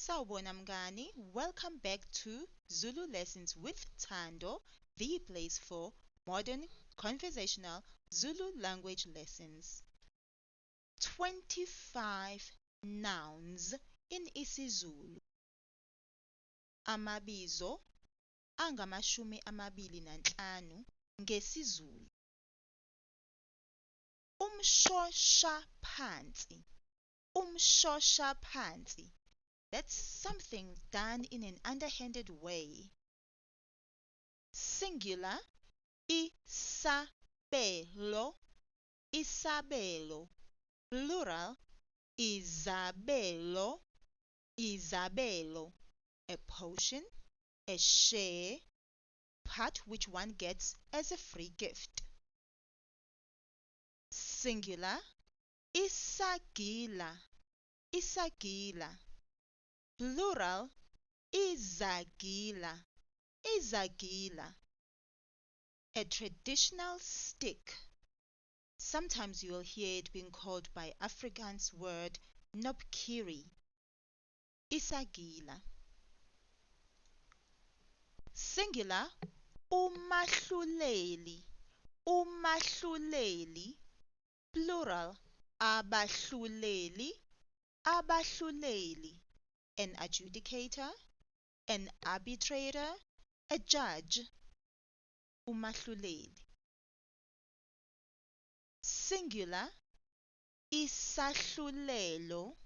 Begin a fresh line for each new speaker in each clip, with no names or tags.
Sawubona mngani, welcome back to Zulu Lessons with Thando, the place for modern conversational Zulu language lessons. 25 nouns in isiZulu. Amabizo angamashumi 25 ngesiZulu. Umshoshaphansi. Umshoshaphansi. That's something done in an underhanded way. Singular, isabelo, isabelo. Plural, izabelo, izabelo. A portion, a share, part which one gets as a free gift. Singular, isagila, isagila. Plural, izagila, izagila. A traditional stick. Sometimes you will hear it being called by Afrikaans word nopkiri, isagila. Singular, umahluleli, umahluleli. Plural, abahluleli, abahluleli. An adjudicator, an arbitrator, a judge. Umahluleli. Singular, isahlulelo,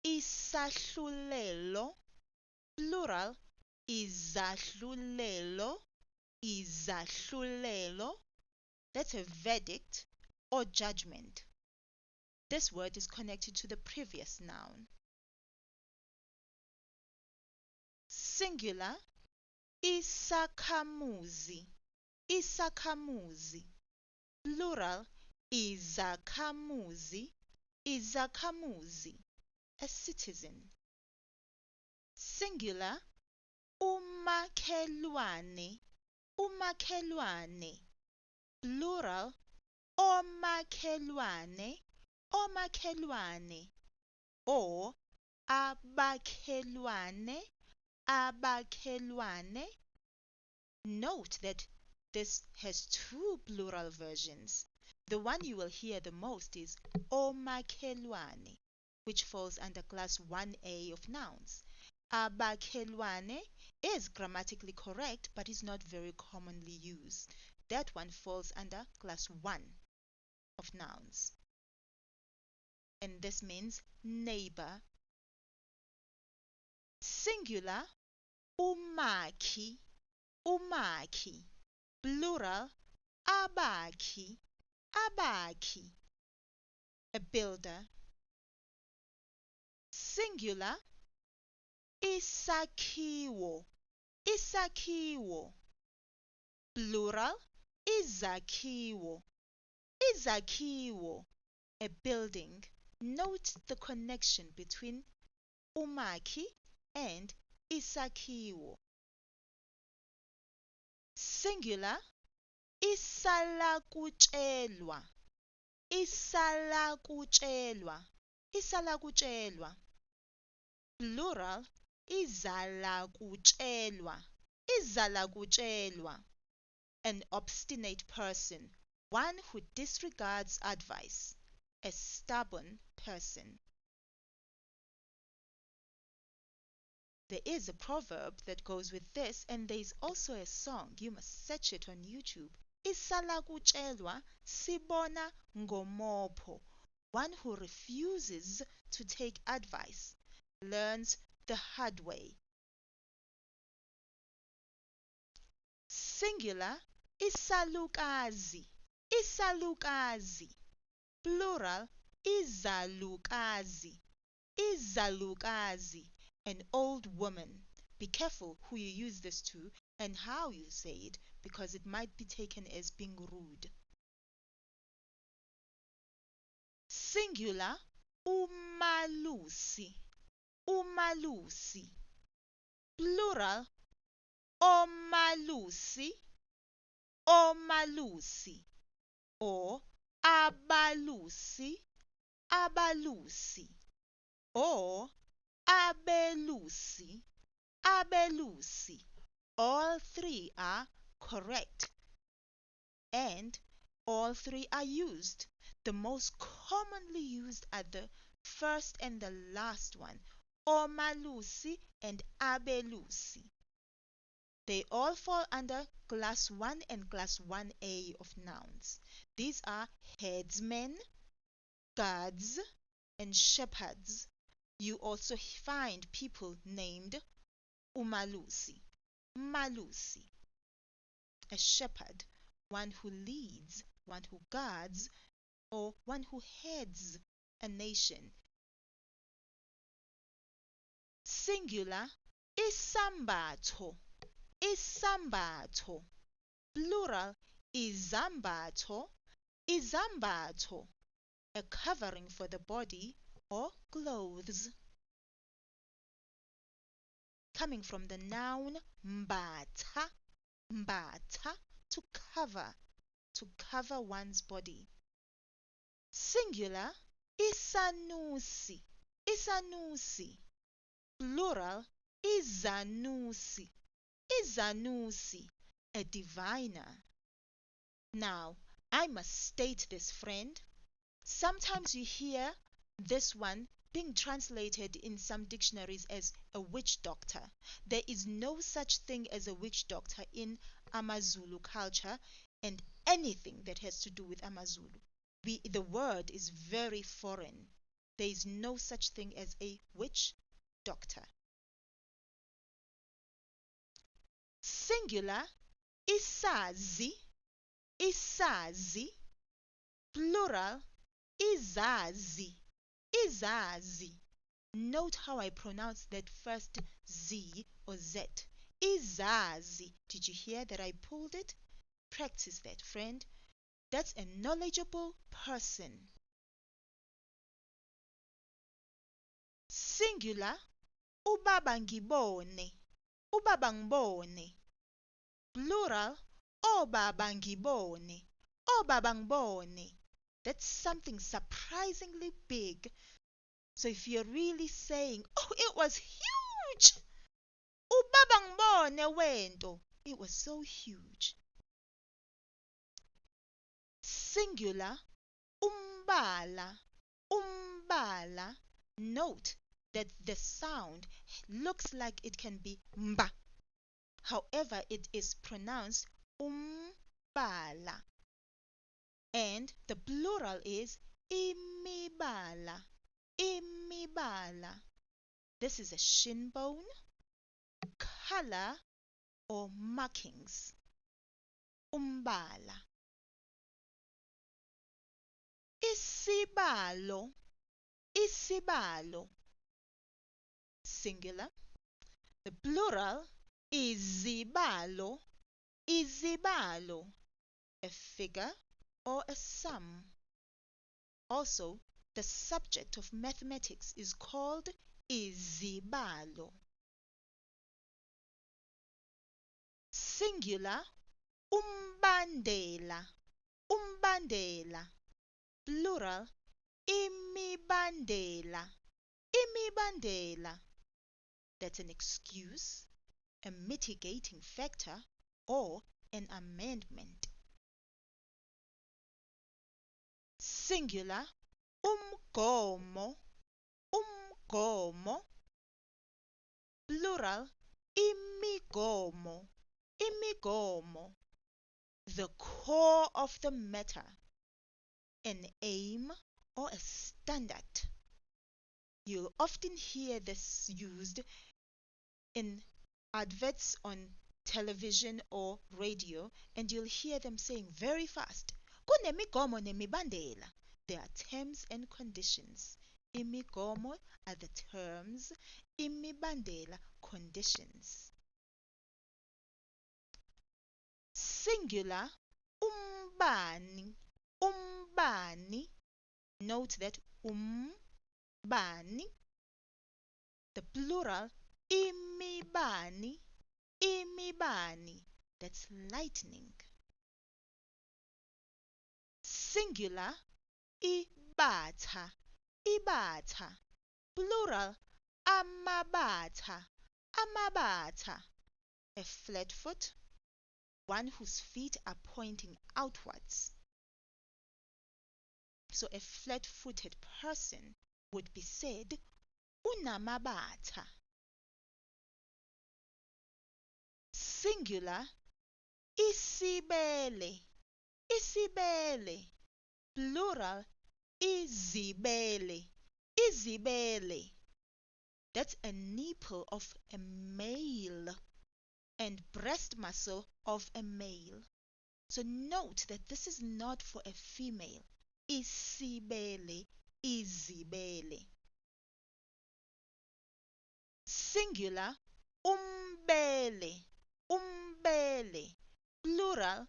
isahlulelo. Plural, izahlulelo, izahlulelo. That's a verdict or judgment. This word is connected to the previous noun. Singular, isakhamuzi, isakhamuzi. Plural, izakhamuzi, izakhamuzi. A citizen. Singular, umakhelwane, umakhelwane. Plural, omakhelwane, omakhelwane. Or abakhelwane, abakhelwane. Note that this has two plural versions. The one you will hear the most is omakhelwane, which falls under class 1A of nouns. Abakhelwane is grammatically correct but is not very commonly used. That one falls under class 1 of nouns. And this means neighbor. Singular, umakhi, umakhi. Plural, abakhi, abakhi. A builder. Singular, isakhiwo, isakhiwo. Plural, izakhiwo, izakhiwo. A building. Note the connection between umakhi and isakhiwo. Singular, isalakutshelwa, isalakutshelwa, isalakutshelwa. Plural, izalakutshelwa, izalakutshelwa. An obstinate person, one who disregards advice, a stubborn person. There is a proverb that goes with this, and there is also a song. You must search it on YouTube. Isalakutshelwa sibona ngomopho. One who refuses to take advice learns the hard way. Singular, isalukazi, isalukazi. Plural, izalukazi, izalukazi. An old woman. Be careful who you use this to and how you say it, because it might be taken as being rude. Singular, umalusi, umalusi. Plural, omalusi, omalusi. Or abalusi, abalusi. Or abelusi, abelusi. All three are correct and all three are used. The most commonly used are the first and the last one, omalusi and abelusi. They all fall under class 1 and class 1A of nouns. These are headsmen, guards, and shepherds. You also find people named umalusi, malusi, a shepherd, one who leads, one who guards, or one who heads a nation. Singular, isambatho, isambatho. Plural, izambatho, izambatho, a covering for the body or clothes. Coming from the noun mbatha, mbatha, to cover one's body. Singular, isanusi, isanusi. Plural, izanusi, izanusi, a diviner. Now, I must state this, friend. Sometimes you hear this one being translated in some dictionaries as a witch doctor. There is no such thing as a witch doctor in AmaZulu culture and anything that has to do with AmaZulu. The word is very foreign. There is no such thing as a witch doctor. Singular, isazi, isazi. Plural, izazi, izazi. Note how I pronounce that first Z or Z. Izazi. Did you hear that I pulled it? Practice that, friend. That's a knowledgeable person. Singular, ubaba ngibone, ubaba ngibone. Plural, obaba ngibone, obaba ngibone. That's something surprisingly big. So if you're really saying, oh, it was huge, ubaba ngibone wento, it was so huge. Singular, umbala, umbala. Note that the sound looks like it can be mba. However, it is pronounced umbala. And the plural is imibala, imibala. This is a shin bone, color, or markings. Umbala. Isibalo, isibalo. Singular. The plural izibalo, izibalo. A figure or a sum. Also, the subject of mathematics is called izibalo. Singular, umbandela, umbandela. Plural, imibandela, imibandela. That's an excuse, a mitigating factor, or an amendment. Singular, umgomo, umgomo. Plural, imigomo, imigomo. The core of the matter, an aim or a standard. You'll often hear this used in adverts on television or radio, and you'll hear them saying very fast, kunemigomo nemibandela. There are terms and conditions. Imigomo are the terms, imibandela conditions. Singular, umbani, umbani. Note that umbani. The plural, imibani, imibani. That's lightning. Singular, ibatha, ibatha. Plural, amabatha, Amabatha, a flat foot, one whose feet are pointing outwards. So a flat-footed person would be said unamabatha. Singular, isibele, isibele. Plural, izibele, izibele. That's a nipple of a male and breast muscle of a male. So note that this is not for a female. Isibele, izibele. Singular, umbele, umbele. Plural,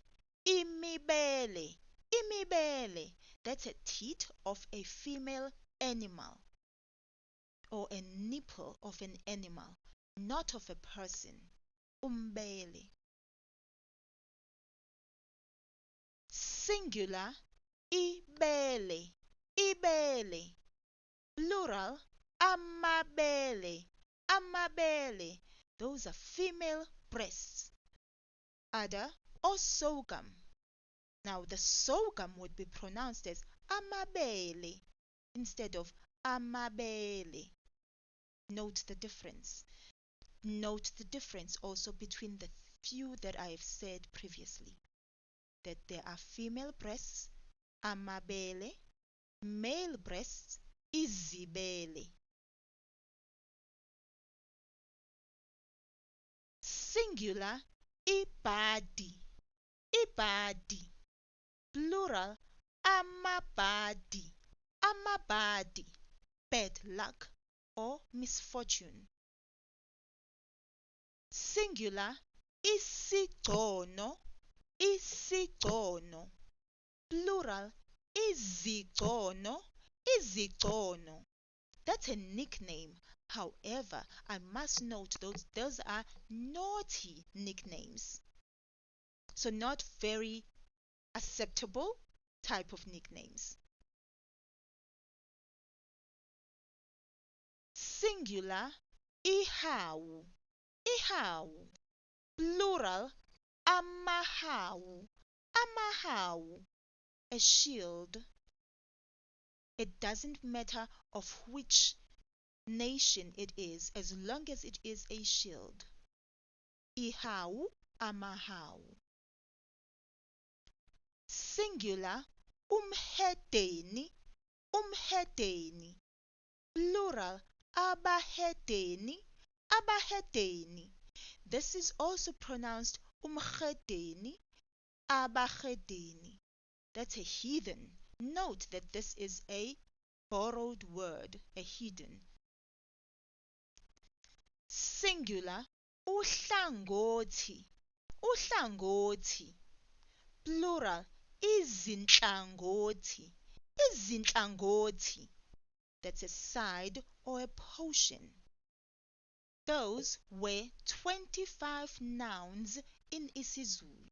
imibele, imibele. That's a teat of a female animal or a nipple of an animal, not of a person. Umbele. Singular, ibele, ibele. Plural, amabele, amabele. Those are female breasts. Udder or sorghum. Now the sorghum would be pronounced as amabele instead of amabele. Note the difference. Note the difference also between the few that I have said previously. That there are female breasts, amabele, male breasts, izibele. Singular, ibhadi, ibhadi. Plural, amabhadi, amabhadi. Bad luck or misfortune. Singular, isigcono, isigcono. Plural, izigcono, izigcono. That's a nickname. However, I must note those are naughty nicknames. So not very acceptable type of nicknames. Singular, ihawu, ihawu. Plural, amahawu, amahawu. A shield. It doesn't matter of which nation it is as long as it is a shield. Ihawu, amahawu. Singular, umhedeni, umhedeni. Plural, abahedeni, abahedeni. This is also pronounced umhedeni, abahedeni. That's a heathen. Note that this is a borrowed word, a heathen. Singular, uhlangothi, uhlangothi. Plural, izinhlangothi, izinhlangothi. That's a side or a portion. Those were 25 nouns in isiZulu.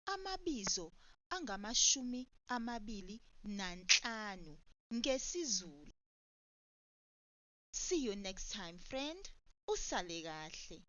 Amabizo angamashumi amabili nanhlanu ngesiZulu. See you next time, friend. Usale kahle.